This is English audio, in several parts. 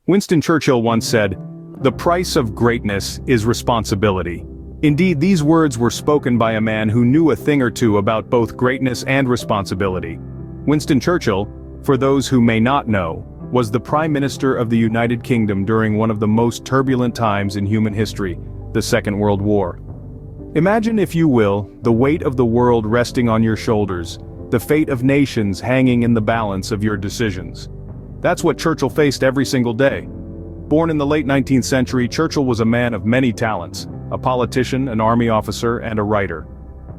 Winston Churchill once said, "The price of greatness is responsibility." Indeed, these words were spoken by a man who knew a thing or two about both greatness and responsibility. Winston Churchill, for those who may not know, was the Prime Minister of the United Kingdom during one of the most turbulent times in human history, the Second World War. Imagine, if you will, the weight of the world resting on your shoulders, the fate of nations hanging in the balance of your decisions. That's what Churchill faced every single day. Born in the late 19th century, Churchill was a man of many talents, a politician, an army officer, and a writer.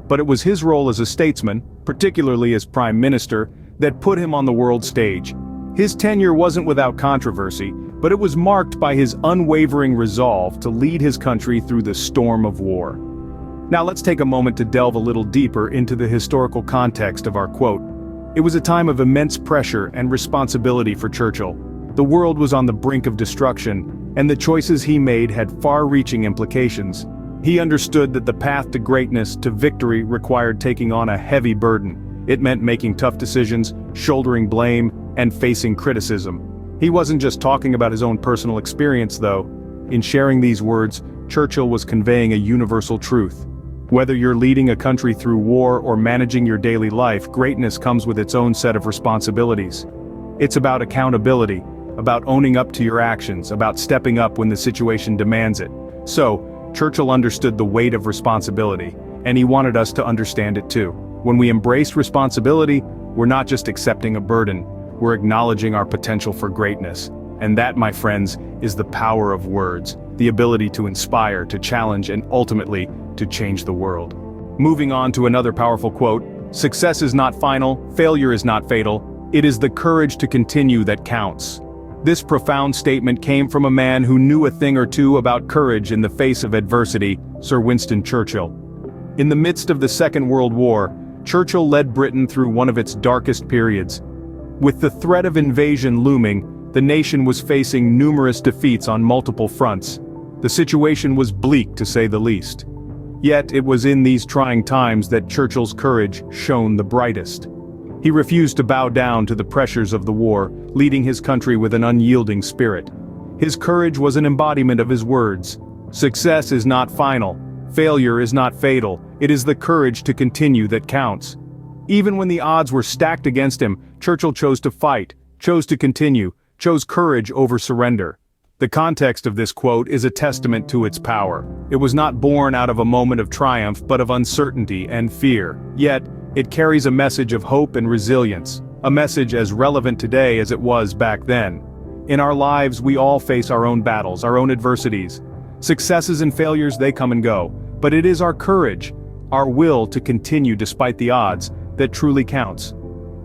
But it was his role as a statesman, particularly as Prime Minister, that put him on the world stage. His tenure wasn't without controversy, but it was marked by his unwavering resolve to lead his country through the storm of war. Now let's take a moment to delve a little deeper into the historical context of our quote. It was a time of immense pressure and responsibility for Churchill. The world was on the brink of destruction, and the choices he made had far-reaching implications. He understood that the path to greatness, to victory, required taking on a heavy burden. It meant making tough decisions, shouldering blame, and facing criticism. He wasn't just talking about his own personal experience, though. In sharing these words, Churchill was conveying a universal truth. Whether you're leading a country through war or managing your daily life, greatness comes with its own set of responsibilities. It's about accountability, about owning up to your actions, about stepping up when the situation demands it. So, Churchill understood the weight of responsibility, and he wanted us to understand it too. When we embrace responsibility, we're not just accepting a burden, we're acknowledging our potential for greatness. And that, my friends, is the power of words, the ability to inspire, to challenge, and ultimately, to change the world. Moving on to another powerful quote, "Success is not final, failure is not fatal, it is the courage to continue that counts." This profound statement came from a man who knew a thing or two about courage in the face of adversity, Sir Winston Churchill. In the midst of the Second World War, Churchill led Britain through one of its darkest periods. With the threat of invasion looming, the nation was facing numerous defeats on multiple fronts. The situation was bleak, to say the least. Yet it was in these trying times that Churchill's courage shone the brightest. He refused to bow down to the pressures of the war, leading his country with an unyielding spirit. His courage was an embodiment of his words. Success is not final, failure is not fatal, it is the courage to continue that counts. Even when the odds were stacked against him, Churchill chose to fight, chose to continue, chose courage over surrender. The context of this quote is a testament to its power. It was not born out of a moment of triumph but of uncertainty and fear. Yet, it carries a message of hope and resilience, a message as relevant today as it was back then. In our lives, we all face our own battles, our own adversities. Successes and failures, they come and go. But it is our courage, our will to continue despite the odds, that truly counts.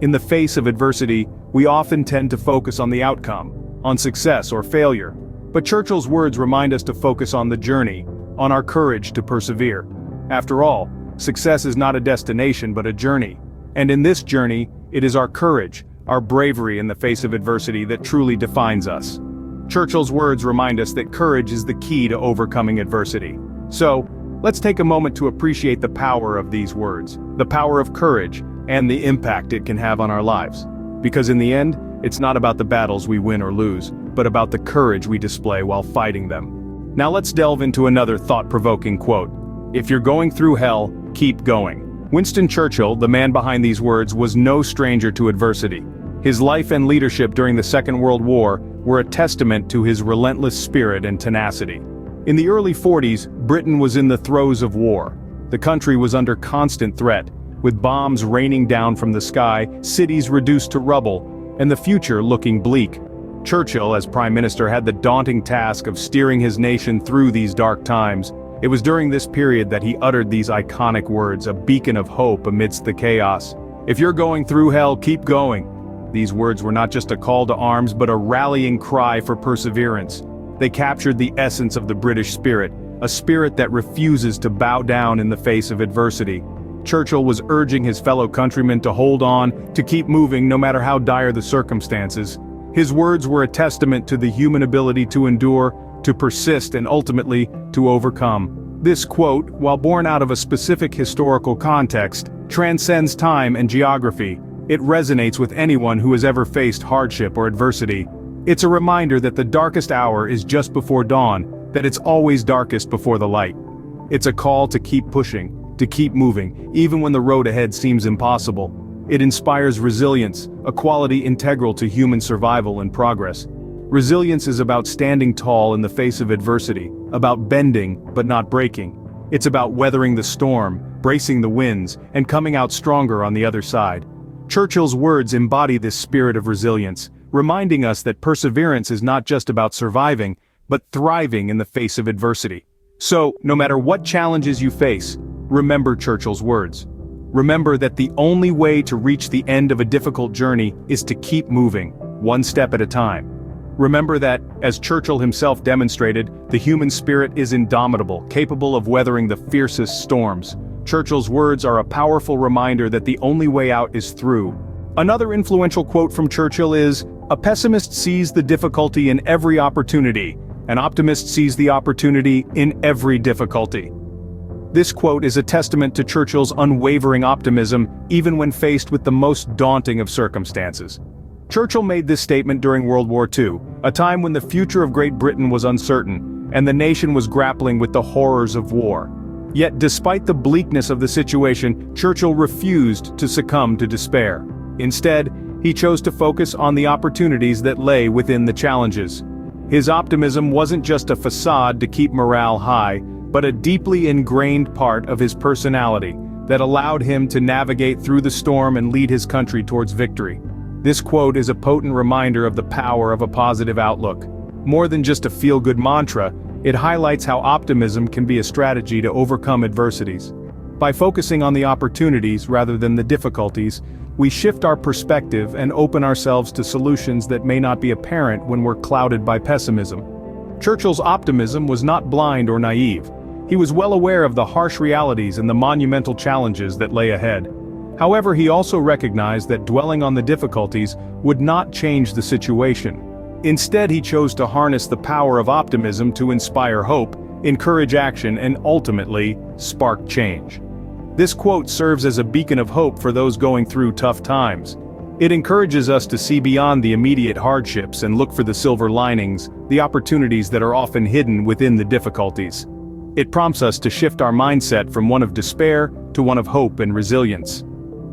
In the face of adversity, we often tend to focus on the outcome, on success or failure. But Churchill's words remind us to focus on the journey, on our courage to persevere. After all, success is not a destination but a journey. And in this journey, it is our courage, our bravery in the face of adversity that truly defines us. Churchill's words remind us that courage is the key to overcoming adversity. So, let's take a moment to appreciate the power of these words, the power of courage, and the impact it can have on our lives. Because in the end, it's not about the battles we win or lose, but about the courage we display while fighting them. Now let's delve into another thought-provoking quote. "If you're going through hell, keep going." Winston Churchill, the man behind these words, was no stranger to adversity. His life and leadership during the Second World War were a testament to his relentless spirit and tenacity. In the early 40s, Britain was in the throes of war. The country was under constant threat, with bombs raining down from the sky, cities reduced to rubble, and the future looking bleak. Churchill, as Prime Minister, had the daunting task of steering his nation through these dark times. It was during this period that he uttered these iconic words, a beacon of hope amidst the chaos. "If you're going through hell, keep going." These words were not just a call to arms but a rallying cry for perseverance. They captured the essence of the British spirit, a spirit that refuses to bow down in the face of adversity. Churchill was urging his fellow countrymen to hold on, to keep moving no matter how dire the circumstances. His words were a testament to the human ability to endure, to persist, and ultimately, to overcome. This quote, while born out of a specific historical context, transcends time and geography. It resonates with anyone who has ever faced hardship or adversity. It's a reminder that the darkest hour is just before dawn, that it's always darkest before the light. It's a call to keep pushing, to keep moving, even when the road ahead seems impossible. It inspires resilience, a quality integral to human survival and progress. Resilience is about standing tall in the face of adversity, about bending but not breaking. It's about weathering the storm, bracing the winds, and coming out stronger on the other side. Churchill's words embody this spirit of resilience, reminding us that perseverance is not just about surviving, but thriving in the face of adversity. So, no matter what challenges you face, remember Churchill's words. Remember that the only way to reach the end of a difficult journey is to keep moving, one step at a time. Remember that, as Churchill himself demonstrated, the human spirit is indomitable, capable of weathering the fiercest storms. Churchill's words are a powerful reminder that the only way out is through. Another influential quote from Churchill is, "A pessimist sees the difficulty in every opportunity. An optimist sees the opportunity in every difficulty." This quote is a testament to Churchill's unwavering optimism, even when faced with the most daunting of circumstances. Churchill made this statement during World War II, a time when the future of Great Britain was uncertain, and the nation was grappling with the horrors of war. Yet despite the bleakness of the situation, Churchill refused to succumb to despair. Instead, he chose to focus on the opportunities that lay within the challenges. His optimism wasn't just a facade to keep morale high, but a deeply ingrained part of his personality that allowed him to navigate through the storm and lead his country towards victory. This quote is a potent reminder of the power of a positive outlook. More than just a feel-good mantra, it highlights how optimism can be a strategy to overcome adversities. By focusing on the opportunities rather than the difficulties, we shift our perspective and open ourselves to solutions that may not be apparent when we're clouded by pessimism. Churchill's optimism was not blind or naive. He was well aware of the harsh realities and the monumental challenges that lay ahead. However, he also recognized that dwelling on the difficulties would not change the situation. Instead, he chose to harness the power of optimism to inspire hope, encourage action, and ultimately, spark change. This quote serves as a beacon of hope for those going through tough times. It encourages us to see beyond the immediate hardships and look for the silver linings, the opportunities that are often hidden within the difficulties. It prompts us to shift our mindset from one of despair to one of hope and resilience.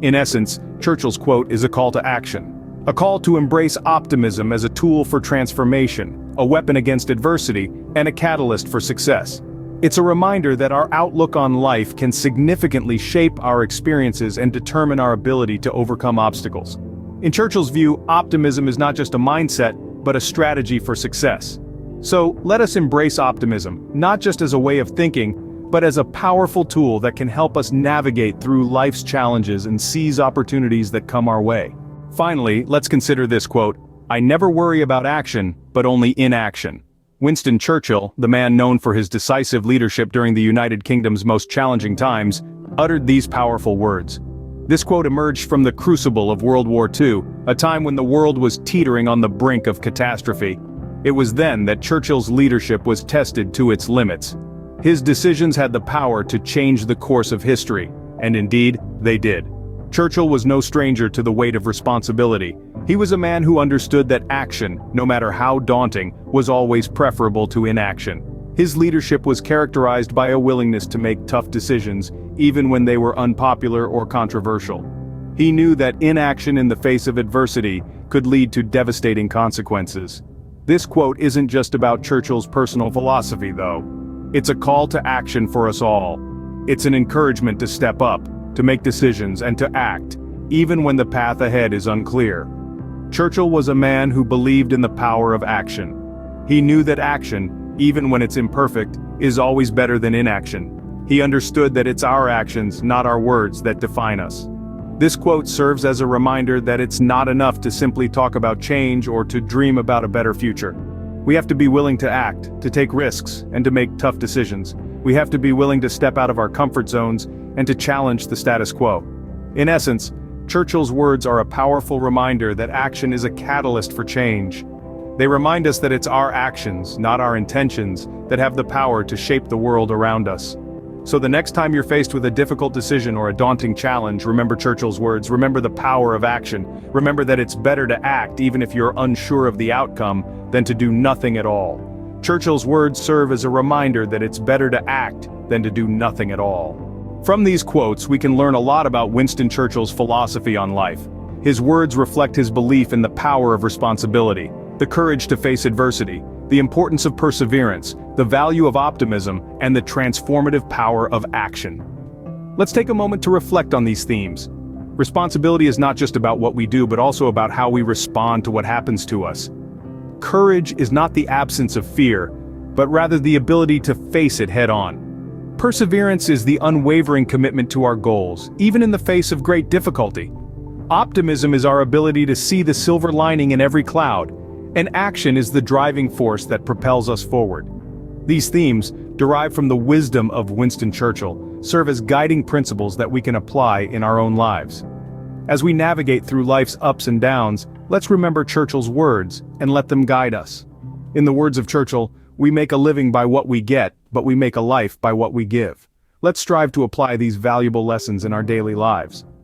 In essence, Churchill's quote is a call to action. A call to embrace optimism as a tool for transformation, a weapon against adversity, and a catalyst for success. It's a reminder that our outlook on life can significantly shape our experiences and determine our ability to overcome obstacles. In Churchill's view, optimism is not just a mindset, but a strategy for success. So, let us embrace optimism, not just as a way of thinking, but as a powerful tool that can help us navigate through life's challenges and seize opportunities that come our way. Finally, let's consider this quote, "I never worry about action, but only inaction." Winston Churchill, the man known for his decisive leadership during the United Kingdom's most challenging times, uttered these powerful words. This quote emerged from the crucible of World War II, a time when the world was teetering on the brink of catastrophe. It was then that Churchill's leadership was tested to its limits. His decisions had the power to change the course of history, and indeed, they did. Churchill was no stranger to the weight of responsibility. He was a man who understood that action, no matter how daunting, was always preferable to inaction. His leadership was characterized by a willingness to make tough decisions, even when they were unpopular or controversial. He knew that inaction in the face of adversity could lead to devastating consequences. This quote isn't just about Churchill's personal philosophy, though. It's a call to action for us all. It's an encouragement to step up, to make decisions, and to act, even when the path ahead is unclear. Churchill was a man who believed in the power of action. He knew that action, even when it's imperfect, is always better than inaction. He understood that it's our actions, not our words, that define us. This quote serves as a reminder that it's not enough to simply talk about change or to dream about a better future. We have to be willing to act, to take risks, and to make tough decisions. We have to be willing to step out of our comfort zones and to challenge the status quo. In essence, Churchill's words are a powerful reminder that action is a catalyst for change. They remind us that it's our actions, not our intentions, that have the power to shape the world around us. So the next time you're faced with a difficult decision or a daunting challenge, remember Churchill's words, remember the power of action, remember that it's better to act even if you're unsure of the outcome than to do nothing at all. Churchill's words serve as a reminder that it's better to act than to do nothing at all. From these quotes, we can learn a lot about Winston Churchill's philosophy on life. His words reflect his belief in the power of responsibility, the courage to face adversity, the importance of perseverance, the value of optimism, and the transformative power of action. Let's take a moment to reflect on these themes. Responsibility is not just about what we do, but also about how we respond to what happens to us. Courage is not the absence of fear, but rather the ability to face it head-on. Perseverance is the unwavering commitment to our goals, even in the face of great difficulty. Optimism is our ability to see the silver lining in every cloud, and action is the driving force that propels us forward. These themes, derived from the wisdom of Winston Churchill, serve as guiding principles that we can apply in our own lives. As we navigate through life's ups and downs, let's remember Churchill's words and let them guide us. In the words of Churchill, we make a living by what we get, but we make a life by what we give. Let's strive to apply these valuable lessons in our daily lives.